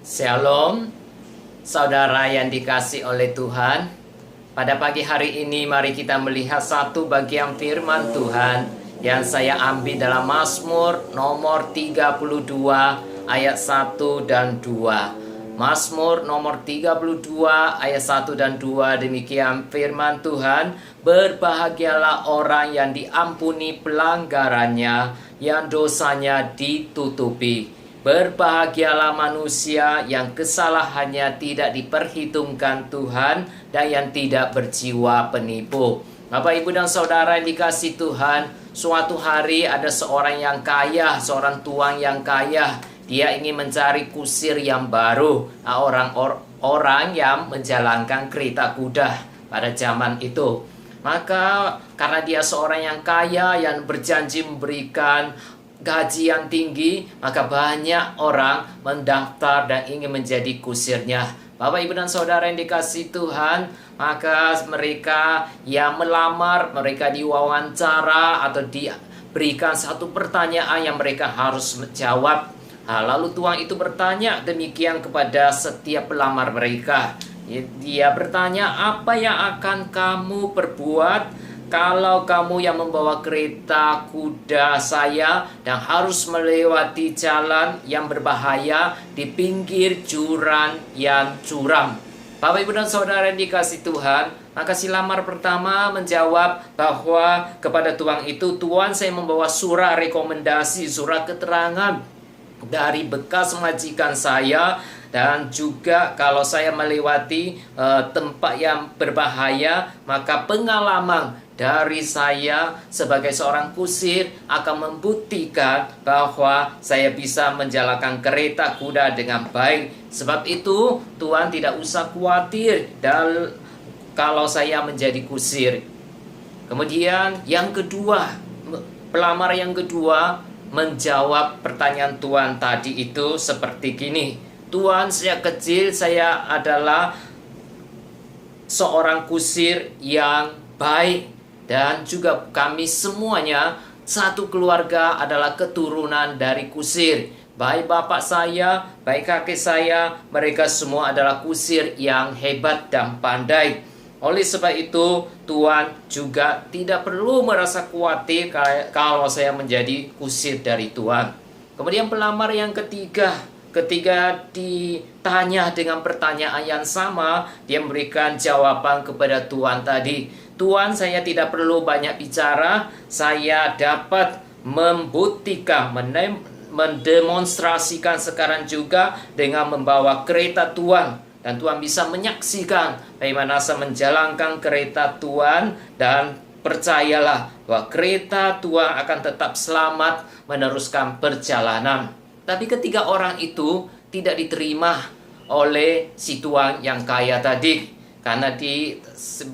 Shalom, saudara yang dikasih oleh Tuhan. Pada pagi hari ini mari kita melihat satu bagian firman Tuhan yang saya ambil dalam Mazmur nomor 32 ayat 1 dan 2. Mazmur nomor 32 ayat 1 dan 2, demikian firman Tuhan. Berbahagialah orang yang diampuni pelanggarannya, yang dosanya ditutupi. Berbahagialah manusia yang kesalahannya tidak diperhitungkan Tuhan dan yang tidak berjiwa penipu. Bapak, Ibu, dan Saudara yang dikasih Tuhan, suatu hari ada seorang yang kaya, seorang tuan yang kaya. Dia ingin mencari kusir yang baru. Orang yang menjalankan kereta kuda pada zaman itu. Maka karena dia seorang yang kaya yang berjanji memberikan gaji yang tinggi, maka banyak orang mendaftar dan ingin menjadi kusirnya. Bapak, Ibu, dan Saudara yang dikasih Tuhan, maka mereka yang melamar, mereka diwawancara atau diberikan satu pertanyaan yang mereka harus menjawab. Lalu tuan itu bertanya demikian kepada setiap pelamar mereka. Dia bertanya, apa yang akan kamu perbuat kalau kamu yang membawa kereta kuda saya dan harus melewati jalan yang berbahaya di pinggir jurang yang curam? Bapak, Ibu, dan Saudara yang dikasih Tuhan, maka si lamar pertama menjawab bahwa kepada tuan itu, Tuan, saya membawa surat rekomendasi, surat keterangan dari bekas majikan saya, dan juga kalau saya melewati tempat yang berbahaya, maka pengalaman dari saya sebagai seorang kusir akan membuktikan bahwa saya bisa menjalankan kereta kuda dengan baik. Sebab itu Tuhan tidak usah khawatir kalau saya menjadi kusir. Kemudian yang kedua, pelamar yang kedua menjawab pertanyaan Tuhan tadi itu seperti gini. Tuan, sejak kecil saya adalah seorang kusir yang baik. Dan juga kami semuanya satu keluarga adalah keturunan dari kusir. Baik bapak saya, baik kakek saya, mereka semua adalah kusir yang hebat dan pandai. Oleh sebab itu, Tuan juga tidak perlu merasa khawatir kalau saya menjadi kusir dari Tuan. Kemudian pelamar yang ketiga, ketika ditanya dengan pertanyaan yang sama, dia memberikan jawaban kepada Tuan tadi. Tuan, saya tidak perlu banyak bicara, saya dapat membuktikan, mendemonstrasikan sekarang juga dengan membawa kereta Tuan. Dan Tuan bisa menyaksikan bagaimana saya menjalankan kereta Tuan, dan percayalah bahwa kereta Tuan akan tetap selamat meneruskan perjalanan. Tapi ketiga orang itu tidak diterima oleh si tuan yang kaya tadi. Karena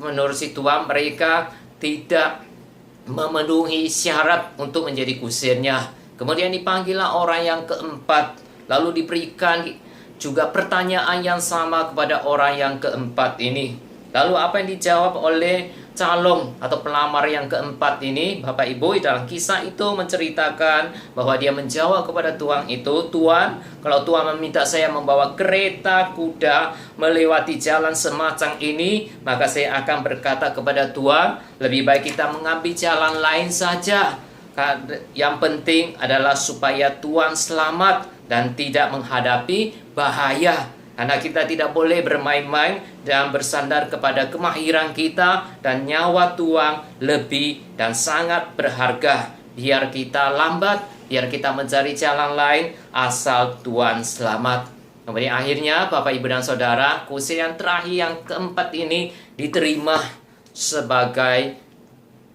menurut si tuan mereka tidak memenuhi syarat untuk menjadi kusirnya. Kemudian dipanggillah orang yang keempat. Lalu diberikan juga pertanyaan yang sama kepada orang yang keempat ini. Lalu apa yang dijawab oleh calon atau pelamar yang keempat ini? Bapak Ibu, dalam kisah itu menceritakan bahwa dia menjawab kepada tuan itu, Tuan, kalau Tuan meminta saya membawa kereta kuda melewati jalan semacam ini, maka saya akan berkata kepada Tuan, lebih baik kita mengambil jalan lain saja. Yang penting adalah supaya Tuan selamat dan tidak menghadapi bahaya. Karena kita tidak boleh bermain-main dan bersandar kepada kemahiran kita, dan nyawa Tuhan lebih dan sangat berharga. Biar kita lambat, biar kita mencari jalan lain, asal Tuhan selamat. Kemudian akhirnya Bapak, Ibu, dan Saudara, kusir yang terakhir yang keempat ini diterima sebagai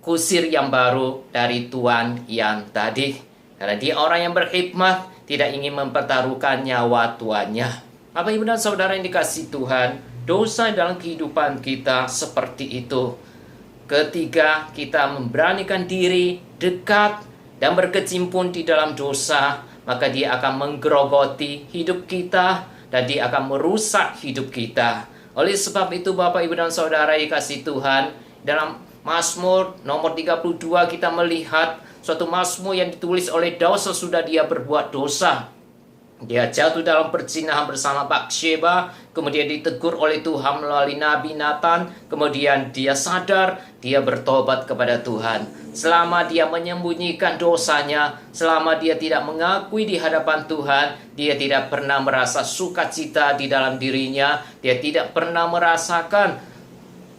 kusir yang baru dari Tuhan yang tadi. Karena dia orang yang berhikmat, tidak ingin mempertaruhkan nyawa tuannya. Bapak, Ibu, dan Saudara yang dikasih Tuhan, dosa dalam kehidupan kita seperti itu. Ketika kita memberanikan diri dekat dan berkecimpung di dalam dosa, maka dia akan menggerogoti hidup kita dan dia akan merusak hidup kita. Oleh sebab itu Bapak, Ibu, dan Saudara yang dikasih Tuhan, dalam Mazmur nomor 32 kita melihat suatu Mazmur yang ditulis oleh Daud sesudah dia berbuat dosa. Dia jatuh dalam perzinahan bersama Batsheba, kemudian ditegur oleh Tuhan melalui Nabi Nathan, kemudian dia sadar, dia bertobat kepada Tuhan. Selama dia menyembunyikan dosanya, selama dia tidak mengakui di hadapan Tuhan, dia tidak pernah merasa sukacita di dalam dirinya, dia tidak pernah merasakan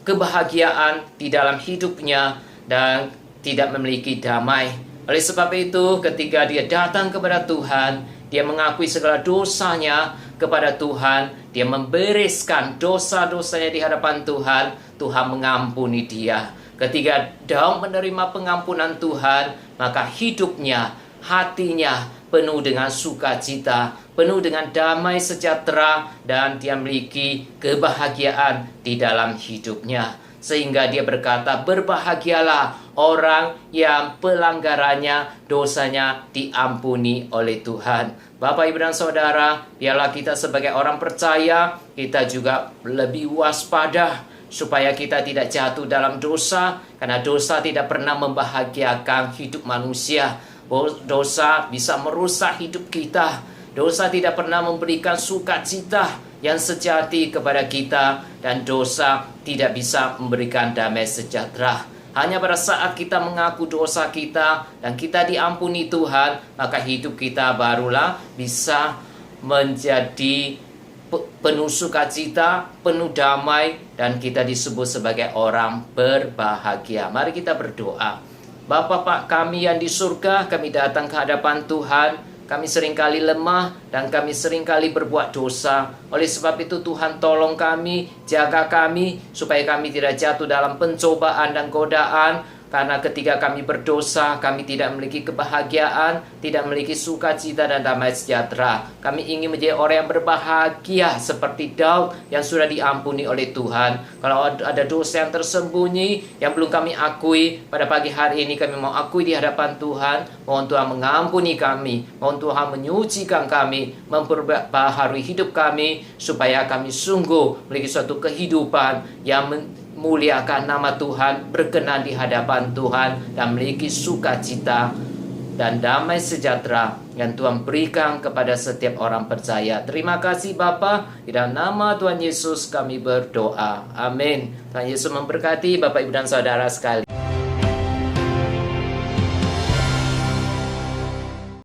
kebahagiaan di dalam hidupnya, dan tidak memiliki damai. Oleh sebab itu, ketika dia datang kepada Tuhan, dia mengakui segala dosanya kepada Tuhan. Dia membereskan dosa-dosanya di hadapan Tuhan. Tuhan mengampuni dia. Ketika Daud menerima pengampunan Tuhan, maka hidupnya, hatinya penuh dengan sukacita, penuh dengan damai sejahtera, dan dia memiliki kebahagiaan di dalam hidupnya. Sehingga dia berkata, berbahagialah orang yang pelanggarannya, dosanya diampuni oleh Tuhan. Bapak, Ibu, dan Saudara, biarlah kita sebagai orang percaya, kita juga lebih waspada, supaya kita tidak jatuh dalam dosa, karena dosa tidak pernah membahagiakan hidup manusia. Dosa bisa merusak hidup kita. Dosa tidak pernah memberikan sukacita yang sejati kepada kita, dan dosa tidak bisa memberikan damai sejahtera. Hanya pada saat kita mengaku dosa kita dan kita diampuni Tuhan, maka hidup kita barulah bisa menjadi penuh sukacita, penuh damai, dan kita disebut sebagai orang berbahagia. Mari kita berdoa. Bapa kami yang di surga, kami datang ke hadapan Tuhan. Kami seringkali lemah dan kami seringkali berbuat dosa. Oleh sebab itu Tuhan tolong kami, jaga kami, supaya kami tidak jatuh dalam pencobaan dan godaan. Karena ketika kami berdosa, kami tidak memiliki kebahagiaan, tidak memiliki sukacita dan damai sejahtera. Kami ingin menjadi orang yang berbahagia seperti Daud yang sudah diampuni oleh Tuhan. Kalau ada dosa yang tersembunyi yang belum kami akui, pada pagi hari ini kami mau akui di hadapan Tuhan. Mohon Tuhan mengampuni kami, mohon Tuhan menyucikan kami, memperbaharui hidup kami, supaya kami sungguh memiliki suatu kehidupan yang muliakan nama Tuhan, berkenan di hadapan Tuhan, dan memiliki sukacita dan damai sejahtera yang Tuhan berikan kepada setiap orang percaya. Terima kasih Bapa, di dalam nama Tuhan Yesus kami berdoa. Amin. Tuhan Yesus memberkati Bapak, Ibu, dan Saudara sekalian.